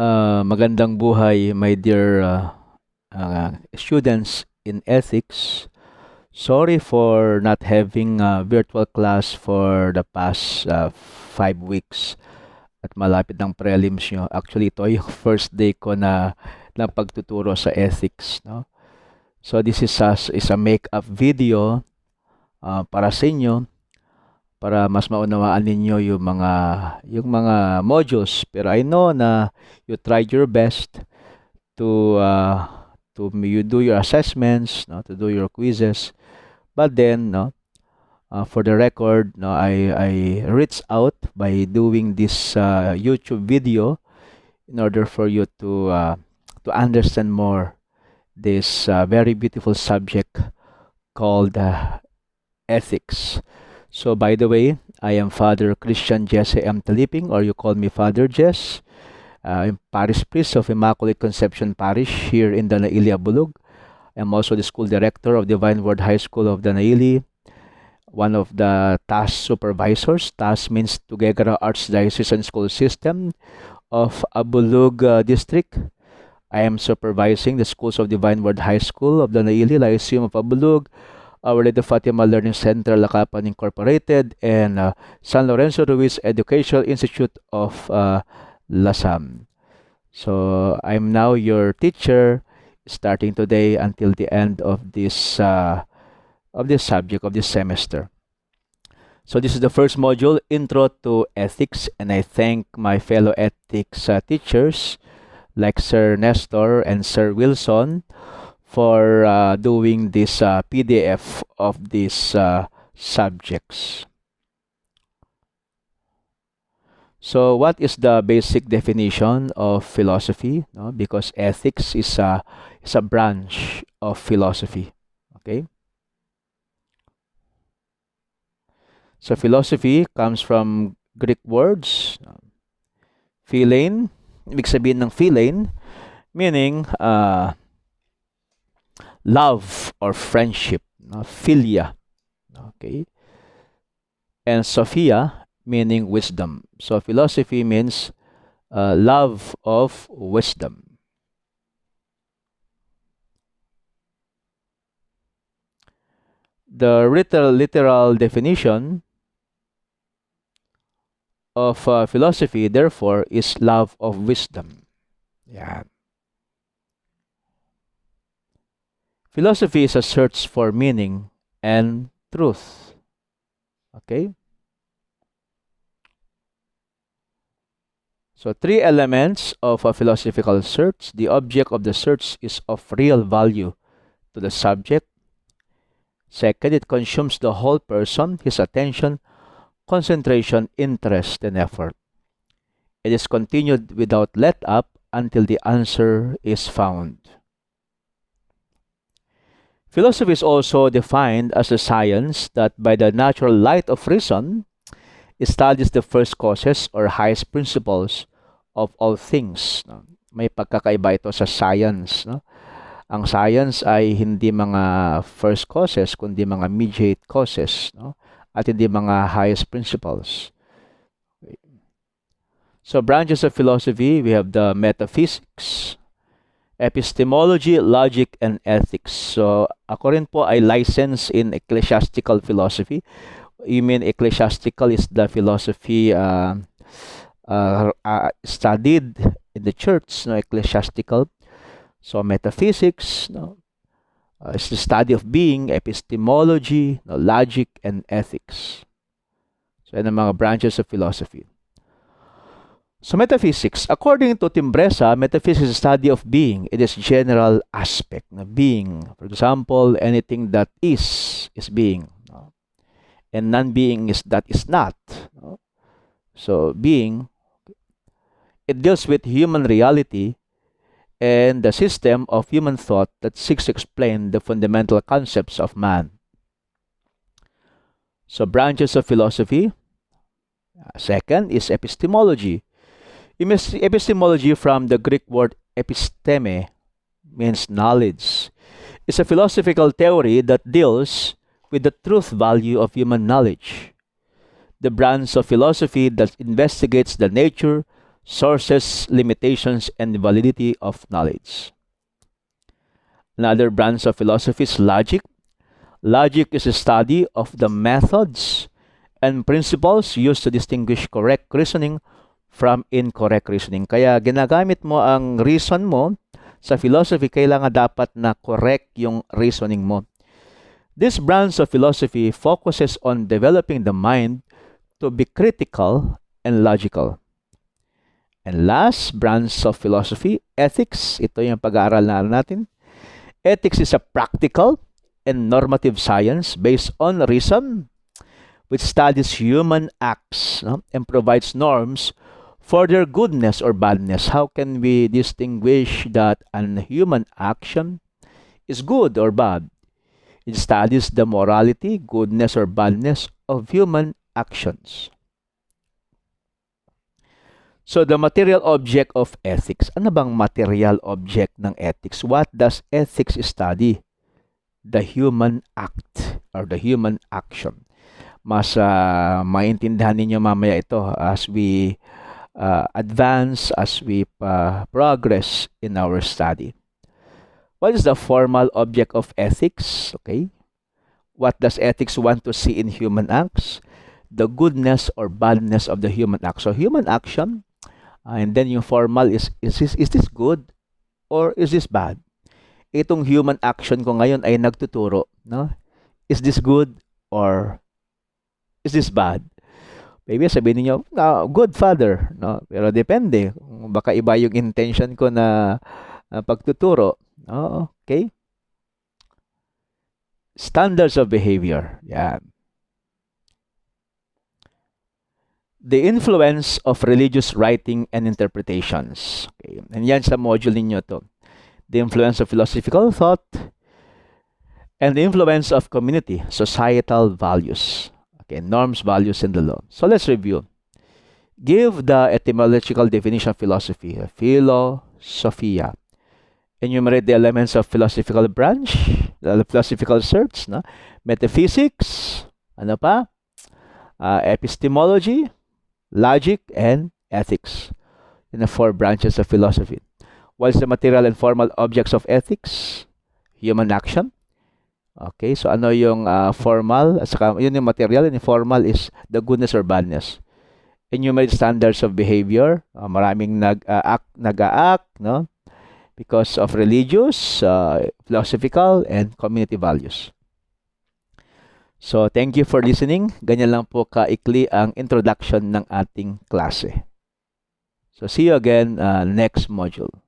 Magandang buhay, my dear students in ethics. Sorry for not having a virtual class for the past 5 weeks at malapit ng prelims nyo. Actually, ito yung first day ko na pagtuturo sa ethics. No? So this is a make-up video para sa inyo para mas maunawaan ninyo yung mga modules. Pero I know na you tried your best to you do your assessments, no, to do your quizzes. But then, no, for the record, no, I reached out by doing this YouTube video in order for you to understand more this very beautiful subject called ethics. So, by the way, I am Father Christian Jesse M. Taliping, or you call me Father Jess. I'm Parish Priest of Immaculate Conception Parish here in Danaili, Abulug. I'm also the school director of Divine Word High School of Danaili, one of the task supervisors. Task means Tuguegarao Archdiocesan School System of Abulug District. I am supervising the schools of Divine Word High School of Danaili, Lyceum of Abulug, Our Lady of Fatima Learning Center, Lacapan Incorporated, and San Lorenzo Ruiz Educational Institute of Lasam. So I'm now your teacher starting today until the end of this subject of this semester. So this is the first module, Intro to Ethics, and I thank my fellow ethics teachers like Sir Nestor and Sir Wilson for doing this PDF of these subjects. So what is the basic definition of philosophy? No? Because ethics is a branch of philosophy. Okay? So philosophy comes from Greek words. Philein, ibig sabihin ng philein, meaning love or friendship. Philia. Okay? And Sophia, meaning wisdom. So philosophy means love of wisdom. The literal definition of philosophy, therefore, is love of wisdom. Yeah. Philosophy is a search for meaning and truth. Okay? So, three elements of a philosophical search. The object of the search is of real value to the subject. Second, it consumes the whole person, his attention, concentration, interest, and effort. It is continued without let up until the answer is found. Philosophy is also defined as a science that by the natural light of reason studies the first causes or highest principles of all things. No? May pagkakaiba ito sa science. No? Ang science ay hindi mga first causes, kundi mga mediate causes. No? At hindi mga highest principles. Okay. So branches of philosophy, we have the metaphysics, epistemology, logic, and ethics. So ako rin po ay licensed in ecclesiastical philosophy. You mean ecclesiastical is the philosophy studied in the church, no, ecclesiastical. So metaphysics, no, is the study of being, epistemology, no, logic, and ethics. So yan ang mga branches of philosophy. So metaphysics, according to Timbresa, metaphysics is the study of being. It is general aspect na being. For example, anything that is being. No? And non-being is that is not. No? So being, it deals with human reality and the system of human thought that seeks to explain the fundamental concepts of man. So branches of philosophy. Second is epistemology. Epistemology, from the Greek word episteme, means knowledge. It's a philosophical theory that deals with the truth value of human knowledge. The branch of philosophy that investigates the nature, sources, limitations, and validity of knowledge. Another branch of philosophy is logic. Logic is a study of the methods and principles used to distinguish correct reasoning from incorrect reasoning. Kaya ginagamit mo ang reason mo sa philosophy, kailangan dapat na correct yung reasoning mo. This branch of philosophy focuses on developing the mind to be critical and logical. And last branch of philosophy, ethics. Ito yung pag-aaral natin. Ethics is a practical and normative science based on reason, which studies human acts, no, and provides norms for their goodness or badness. How can we distinguish that an human action is good or bad? It studies the morality, goodness, or badness of human actions. So, the material object of ethics. Ano bang material object ng ethics? What does ethics study? The human act or the human action. Mas maintindihan ninyo mamaya ito as we advance, as we progress in our study. What is the formal object of ethics? Okay. What does ethics want to see in human acts? The goodness or badness of the human act. So, human action, and then yung formal is this good or is this bad? Itong human action ko ngayon ay nagtuturo, no? Is this good or is this bad? Maybe sabihin niyo, no, good father, no? Pero depende, baka iba yung intention ko na pagtuturo. Oh, okay. Standards of behavior. Yan. The influence of religious writing and interpretations. Okay. And yan sa module ninyo to. The influence of philosophical thought and the influence of community, societal values. Okay, norms, values, and the law. So let's review. Give the etymological definition of philosophy. Philosophia. Enumerate the elements of philosophical branch, the philosophical search, no? Metaphysics, ano pa? Epistemology, logic, and ethics. In the 4 branches of philosophy. What is the material and formal objects of ethics? Human action. Okay, so ano yung formal? Saka, yun yung material, and yung formal is the goodness or badness. Enumerate standards of behavior. Maraming nag-act, no? Because of religious, philosophical, and community values. So, thank you for listening. Ganyan lang po kaikli ang introduction ng ating klase. So, see you again next module.